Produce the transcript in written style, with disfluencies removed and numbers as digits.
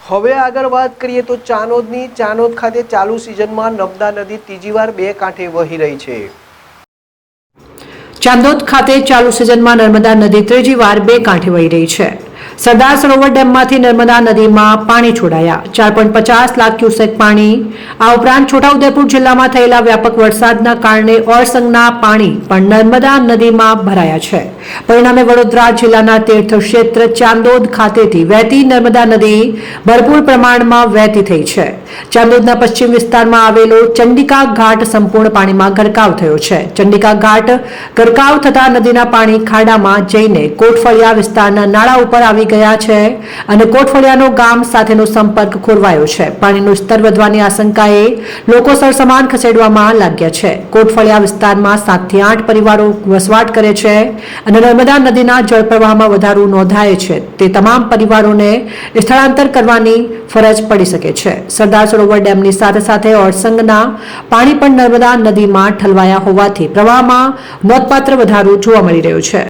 હવે આગળ વાત કરીએ તો ચાનોદ ખાતે ચાલુ સિઝનમાં નર્મદા નદી ત્રીજી વાર બે કાંઠે વહી રહી છે। ચાંદોદ ખાતે ચાલુ સિઝનમાં નર્મદા નદી ત્રીજી વાર બે કાંઠે વહી રહી છે। સરદાર સરોવર ડેમમાંથી નર્મદા નદીમાં પાણી છોડાયા 4.50 લાખ ક્યુસેક પાણી। આ ઉપરાંત છોટાઉદેપુર જિલ્લામાં થયેલા વ્યાપક વરસાદના કારણે ઓરસંગના પાણી પણ નર્મદા નદીમાં ભરાયા છે। પરિણામે વડોદરા જિલ્લાના તીર્થક્ષેત્ર ચાંદોદ ખાતેથી વહેતી નર્મદા નદી ભરપૂર પ્રમાણમાં વહેતી થઈ છે। ચાંદોદના પશ્ચિમ વિસ્તારમાં આવેલો ચંડિકા ઘાટ સંપૂર્ણ પાણીમાં ગરકાવ થયો છે। ચંડિકા ઘાટ ગરકાવ થતા નદીના પાણી ખાડામાં જઈને કોટફળિયા વિસ્તારના નાળા ઉપર આવી ગયા છે અને કોટફળિયાનો ગામ સાથેનો સંપર્ક ખોરવાયો છે। પાણીનું સ્તર વધવાની આશંકાએ લોકો સરસમાન ખસેડવામાં લાગ્યા છે। કોટફળિયા વિસ્તારમાં 7 થી 8 પરિવારો વસવાટ કરે છે અને નર્મદા નદીના જળપ્રવાહમાં વધારો નોંધાય છે તે તમામ પરિવારોને સ્થળાંતર કરવાની ફરજ પડી શકે છે। સરદાર સરોવર ડેમની સાથે સાથે ઓરસંગના પાણી પણ નર્મદા નદીમાં ઠલવાયા હોવાથી પ્રવાહમાં નોંધપાત્ર વધારો જોવા મળી રહ્યો છે।